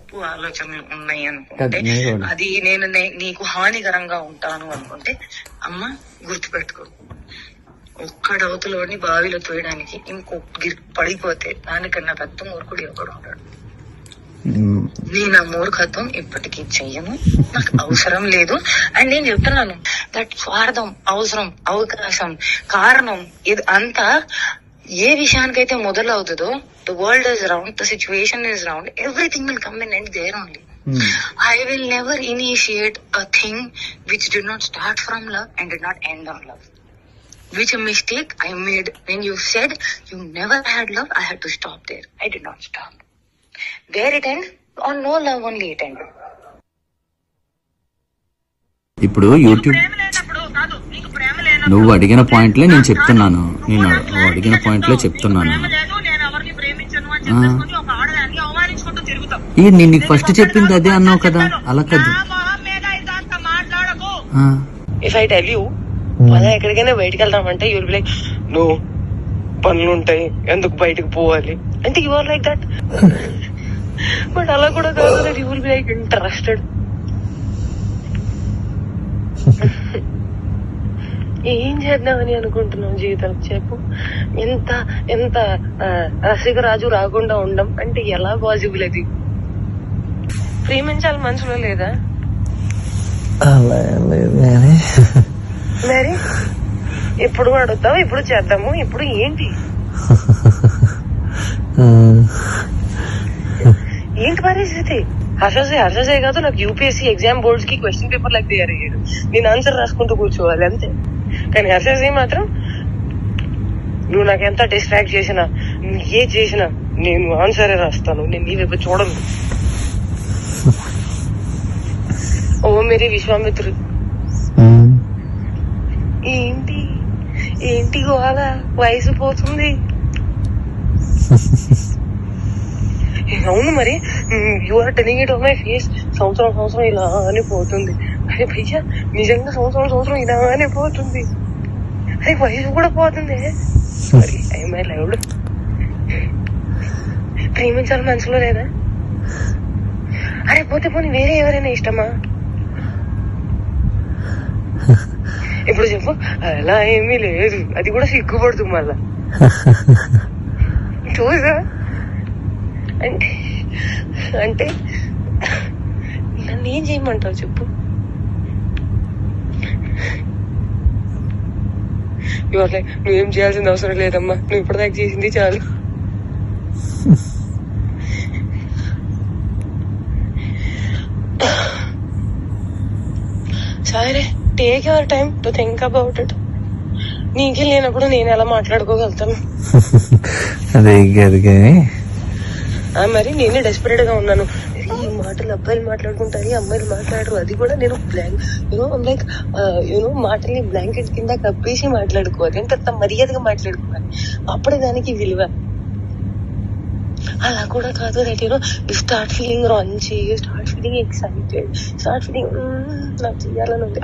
తప్పు ఆలోచనలు ఉన్నాయి అనుకుంటే, అది నేను నీకు హానికరంగా ఉంటాను అనుకుంటే, అమ్మ గుర్తుపెట్టుకో, ఒక్కడవతలోని బావిలో తోయడానికి ఇంకొక పడిపోతే దానికన్నా పెద్ద మూర్ఖుడు ఎవడు ఉంటాడు. నేను ఆ మూర్ఖత్వం ఇప్పటికీ చెయ్యను, నాకు అవసరం లేదు. అండ్ నేను చెప్తున్నాను, దట్ స్వార్థం, అవసరం, అవకాశం, కారణం ఇది అంతా ఏ విషయానికైతే మొదలవుతుందో, the world is round, the situation is round, everything will come in and there only. I will never initiate a thing which did not start from love and did not end on love. Which a mistake I made when you said you never had love, I had to stop there. I did not stop. Where it end? On no love only it end. ఇప్పుడు YouTube నువ్వు అడిగిన పాయింట్లే నేను చెప్తున్నాను, నువ్వు అడిగిన పాయింట్లే చెప్తున్నాను. నేను నీకు ఫస్ట్ చెప్పింది అదే అన్నావు కదా, అలా కదా. If I tell you ఎక్కడికైనా బయటకు వెళ్దామంటే యూ విల్ బి లైక్, నువ్వు పనులు ఉంటాయి ఎందుకు బయటకు పోవాలి అంటే you are like that. But అలా కూడా కాదు, that you will be like interested. ఏం చేద్దామని అనుకుంటున్నావు జీవితం చెప్పు. ఎంత ఎంత రసికరాజు రాకుండా ఉండం అంటే ఎలా పాసిబుల్? అది ప్రేమించాలి మనసులో లేదా? మరి ఎప్పుడు అడుగుతావు, ఇప్పుడు చేద్దాము, ఇప్పుడు ఏంటి ఏంటి పరిస్థితి? హర్షసే కాదు, నాకు యూపీఎస్సీ ఎగ్జామ్ బోర్డ్స్ కి క్వశ్చన్ పేపర్ లాగా తయారయ్యాడు, నేను ఆన్సర్ రాసుకుంటూ కూర్చోవాలి అంతే. కానీ హర్షసే మాత్రం నువ్వు నాకు ఎంత డిస్ట్రాక్ట్ చేసినా, ఏ చేసినా నేను ఆన్సరే రాస్తాను, నేను నీ వైపు చూడను. ఓ మేరీ విశ్వామిత్రుడు, ఏంటి ఏంటి గోల, వయసు పోతుంది. అవును మరి, you are telling it on my face. సంవత్సరం ఇలానే పోతుంది. అరే భయ్యా నిజంగా సంవత్సరం ఇలానే పోతుంది. అరే వయసు కూడా పోతుంది. Sorry I my loved. ప్రేమించాలి మనసులో లేదా? అరే పోతే పోనీ వేరే ఎవరైనా ఇష్టమా? ఇప్పుడు చెప్పు. అలా ఏమీ లేదు, అది కూడా సిగ్గుపడుతుంది మళ్ళా. చూసా అంటే అంటే నన్ను ఏం చేయమంటావు చెప్పు? నువ్వేం చేయాల్సిన అవసరం లేదమ్మా, నువ్వు ఇప్పటిదాకా చేసింది చాలు. సరే, take your time to think about it. నీకే లేనప్పుడు నేను ఎలా మాట్లాడుకోగలుగుతాను? మరి నేనే డెస్పరేట్ గా ఉన్నాను. ఈ మాటలు అబ్బాయిలు మాట్లాడుకుంటారు, అమ్మాయిలు మాట్లాడరు. అది కూడా నేను లైక్ మాటల్ని బ్లాంకెట్ కింద కప్పేసి మాట్లాడుకోవాలి, ఎంత మర్యాదగా మాట్లాడుకోవాలి, అప్పుడే దానికి విలువ. అలా కూడా కాదు, that you start feeling Ranchi, start feeling excited, start feeling నాకు చేయాలని ఉంది.